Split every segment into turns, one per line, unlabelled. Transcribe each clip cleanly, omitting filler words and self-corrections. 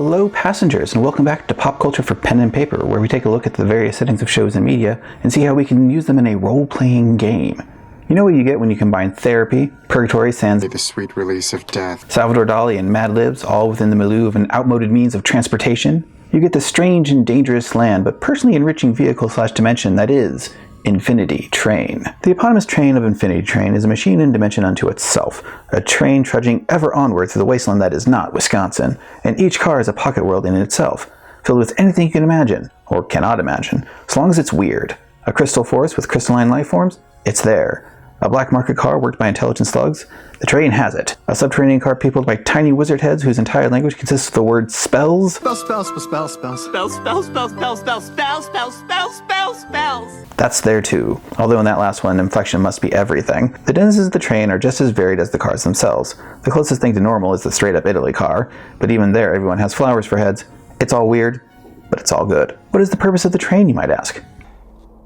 Hello passengers, and welcome back to Pop Culture for Pen and Paper, where we take a look at the various settings of shows and media and see how we can use them in a role-playing game. You know what you get when you combine therapy, Purgatory sans
the sweet release of death,
Salvador Dali, and Mad Libs, all within the milieu of an outmoded means of transportation? You get the strange and dangerous land, but personally enriching vehicle/dimension that is InfinityTrain. The eponymous train of InfinityTrain is a machine and dimension unto itself, a train trudging ever onward through the wasteland that is not Wisconsin, and each car is a pocket world in itself, filled with anything you can imagine, or cannot imagine, as long as it's weird. A crystal forest with crystalline life forms? It's there. A black market car worked by intelligent slugs? The train has it. A subterranean car peopled by tiny wizard heads whose entire language consists of the word spells?
Spells.
That's there too, although in that last one, inflection must be everything. The denizens of the train are just as varied as the cars themselves. The closest thing to normal is the straight-up Italy car, but even there everyone has flowers for heads. It's all weird, but it's all good. What is the purpose of the train, you might ask?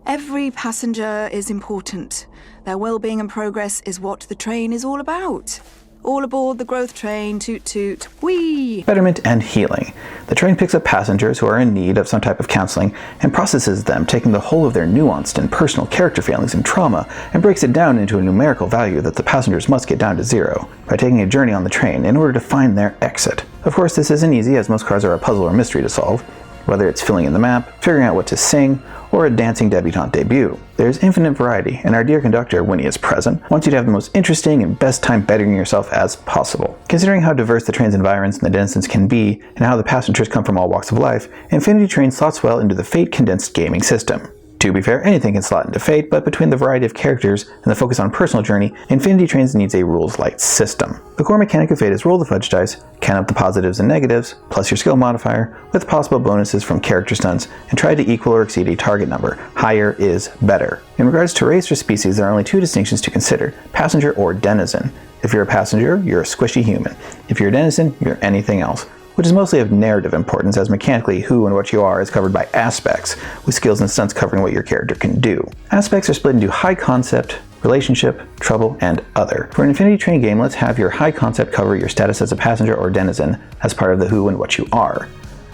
Every passenger is important. Their well-being and progress is what the train is all about. All aboard the growth train, toot toot, whee!
Betterment and healing. The train picks up passengers who are in need of some type of counseling and processes them, taking the whole of their nuanced and personal character failings and trauma and breaks it down into a numerical value that the passengers must get down to 0 by taking a journey on the train in order to find their exit. Of course, this isn't easy, as most cars are a puzzle or mystery to solve, whether it's filling in the map, figuring out what to sing, or a dancing debutante debut. There's infinite variety, and our dear conductor, when he is present, wants you to have the most interesting and best time bettering yourself as possible. Considering how diverse the train's environs and the denizens can be, and how the passengers come from all walks of life, InfinityTrain slots well into the Fate condensed gaming system. To be fair, anything can slot into Fate, but between the variety of characters and the focus on personal journey, InfinityTrain needs a rules-light system. The core mechanic of Fate is roll the fudge dice, count up the positives and negatives, plus your skill modifier, with possible bonuses from character stunts, and try to equal or exceed a target number. Higher is better. In regards to race or species, there are only 2 distinctions to consider: passenger or denizen. If you're a passenger, you're a squishy human. If you're a denizen, you're anything else, which is mostly of narrative importance, as mechanically who and what you are is covered by aspects, with skills and stunts covering what your character can do. Aspects are split into high concept, relationship, trouble, and other. For an InfinityTrain game, let's have your high concept cover your status as a passenger or denizen as part of the who and what you are.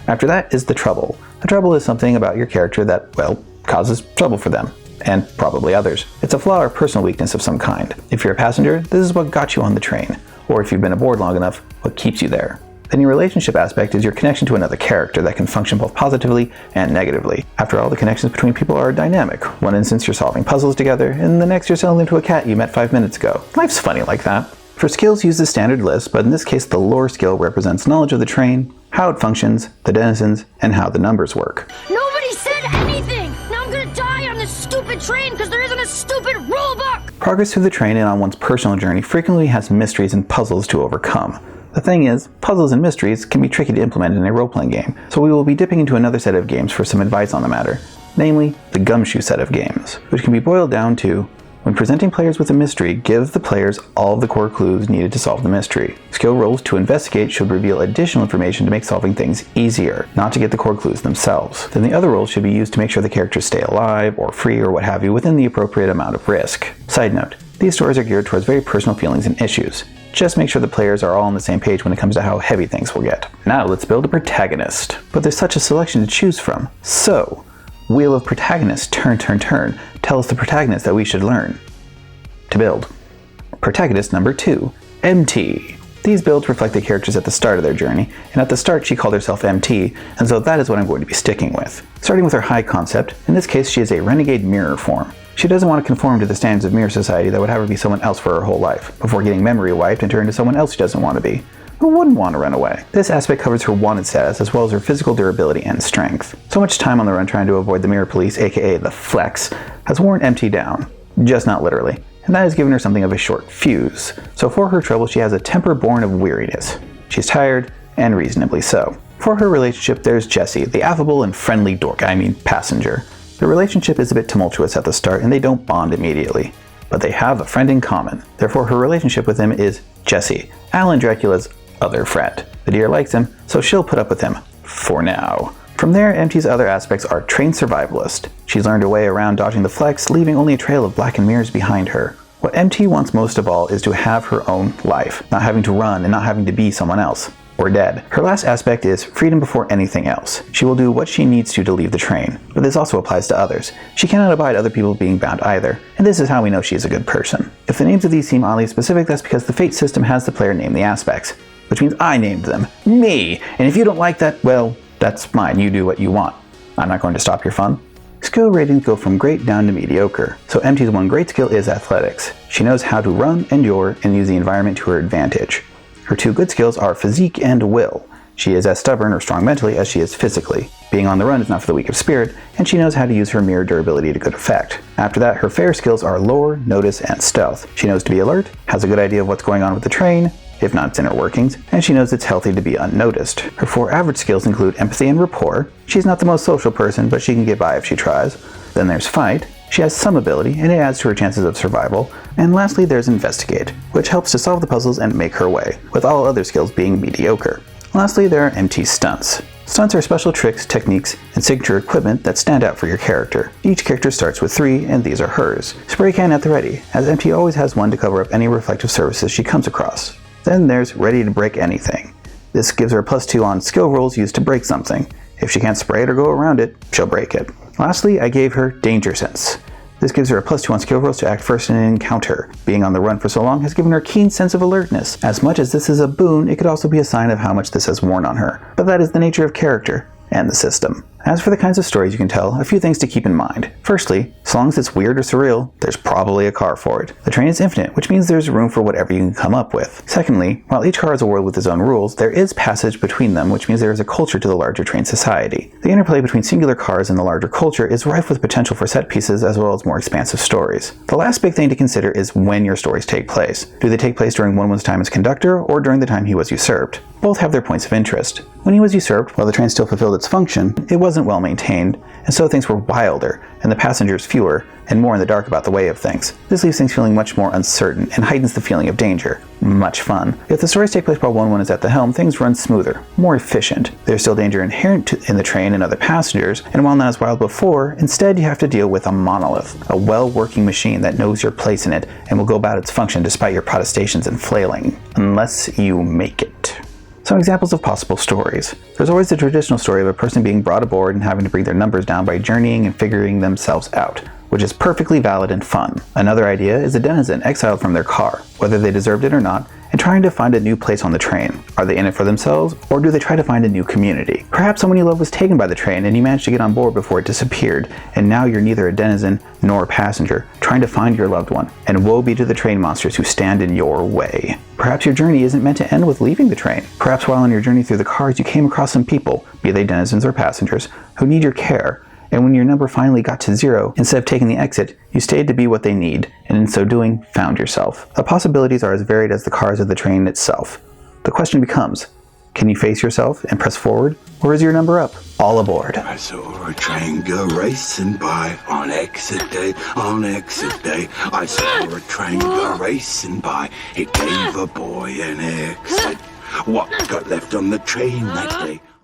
After that is the trouble. The trouble is something about your character that, well, causes trouble for them, and probably others. It's a flaw or personal weakness of some kind. If you're a passenger, this is what got you on the train, or if you've been aboard long enough, what keeps you there. Then your relationship aspect is your connection to another character that can function both positively and negatively. After all, the connections between people are dynamic. One instance you're solving puzzles together, and the next you're settling to a cat you met 5 minutes ago. Life's funny like that. For skills, use the standard list, but in this case the lore skill represents knowledge of the train, how it functions, the denizens, and how the numbers work.
Nobody said anything! Now I'm gonna die on this stupid train because there isn't a stupid rulebook!
Progress through the train and on one's personal journey frequently has mysteries and puzzles to overcome. The thing is, puzzles and mysteries can be tricky to implement in a role-playing game, so we will be dipping into another set of games for some advice on the matter, namely the Gumshoe set of games, which can be boiled down to: when presenting players with a mystery, give the players all of the core clues needed to solve the mystery. Skill rolls to investigate should reveal additional information to make solving things easier, not to get the core clues themselves. Then the other rolls should be used to make sure the characters stay alive, or free, or what have you, within the appropriate amount of risk. Side note, these stories are geared towards very personal feelings and issues. Just make sure the players are all on the same page when it comes to how heavy things will get. Now let's build a protagonist. But there's such a selection to choose from. So, Wheel of Protagonist, turn, tell us the protagonist that we should learn to build. Protagonist number 2, MT. These builds reflect the characters at the start of their journey, and at the start she called herself MT, and so that is what I'm going to be sticking with. Starting with her high concept, in this case she is a renegade mirror form. She doesn't want to conform to the standards of mirror society that would have her be someone else for her whole life, before getting memory wiped and turned into someone else she doesn't want to be. Who wouldn't want to run away? This aspect covers her wanted status as well as her physical durability and strength. So much time on the run trying to avoid the mirror police, aka the Flex, has worn MT down. Just not literally. And that has given her something of a short fuse. So for her trouble, she has a temper born of weariness. She's tired, and reasonably so. For her relationship, there's Jesse, the affable and friendly passenger. The relationship is a bit tumultuous at the start, and they don't bond immediately. But they have a friend in common. Therefore, her relationship with him is Jesse, Alan Dracula's other friend. The dear likes him, so she'll put up with him. For now. From there, MT's other aspects are trained survivalist. She's learned her way around dodging the Flex, leaving only a trail of blackened mirrors behind her. What MT wants most of all is to have her own life, not having to run and not having to be someone else. or dead. Her last aspect is freedom before anything else. She will do what she needs to leave the train, but this also applies to others. She cannot abide other people being bound either, and this is how we know she is a good person. If the names of these seem oddly specific, that's because the fate system has the player name the aspects, which means I named them. Me! And if you don't like that, well, that's fine, you do what you want. I'm not going to stop your fun. Skill ratings go from great down to mediocre, so MT's one great skill is athletics. She knows how to run, endure, and use the environment to her advantage. Her two good skills are physique and will. She is as stubborn or strong mentally as she is physically. Being on the run is not for the weak of spirit, and she knows how to use her mirror durability to good effect. After that, her fair skills are lore, notice, and stealth. She knows to be alert, has a good idea of what's going on with the train, if not its inner workings, and she knows it's healthy to be unnoticed. Her four average skills include empathy and rapport. She's not the most social person, but she can get by if she tries. Then there's fight. She has some ability, and it adds to her chances of survival. And lastly, there's investigate, which helps to solve the puzzles and make her way, with all other skills being mediocre. Lastly, there are MT stunts. Stunts are special tricks, techniques, and signature equipment that stand out for your character. Each character starts with 3, and these are hers. Spray can at the ready, as MT always has one to cover up any reflective surfaces she comes across. Then there's ready to break anything. This gives her a +2 on skill rolls used to break something. If she can't spray it or go around it, she'll break it. Lastly, I gave her danger sense. This gives her a +2 on skill rolls to act first in an encounter. Being on the run for so long has given her a keen sense of alertness. As much as this is a boon, it could also be a sign of how much this has worn on her. But that is the nature of character and the system. As for the kinds of stories you can tell, a few things to keep in mind. Firstly, so long as it's weird or surreal, there's probably a car for it. The train is infinite, which means there's room for whatever you can come up with. Secondly, while each car is a world with its own rules, there is passage between them, which means there is a culture to the larger train society. The interplay between singular cars and the larger culture is rife with potential for set pieces as well as more expansive stories. The last big thing to consider is when your stories take place. Do they take place during One-One's time as conductor, or during the time he was usurped? Both have their points of interest. When he was usurped, while the train still fulfilled its function, it wasn't well maintained, and so things were wilder, and the passengers fewer, and more in the dark about the way of things. This leaves things feeling much more uncertain, and heightens the feeling of danger. Much fun. If the stories take place while One-One is at the helm, things run smoother, more efficient. There's still danger inherent in the train and other passengers, and while not as wild before, instead you have to deal with a monolith, a well-working machine that knows your place in it, and will go about its function despite your protestations and flailing. Unless you make it. Some examples of possible stories. There's always the traditional story of a person being brought aboard and having to bring their numbers down by journeying and figuring themselves out, which is perfectly valid and fun. Another idea is a denizen exiled from their car, whether they deserved it or not, and trying to find a new place on the train. Are they in it for themselves, or do they try to find a new community? Perhaps someone you love was taken by the train and you managed to get on board before it disappeared, and now you're neither a denizen nor a passenger, trying to find your loved one, and woe be to the train monsters who stand in your way. Perhaps your journey isn't meant to end with leaving the train. Perhaps while on your journey through the cars you came across some people, be they denizens or passengers, who need your care, and when your number finally got to 0, instead of taking the exit, you stayed to be what they need, and in so doing, found yourself. The possibilities are as varied as the cars of the train itself. The question becomes, can you face yourself and press forward, or is your number up? All aboard.
I saw a train go racing by on exit day, on exit day. I saw a train go racing by, it gave a boy an exit. What got left on the train that day?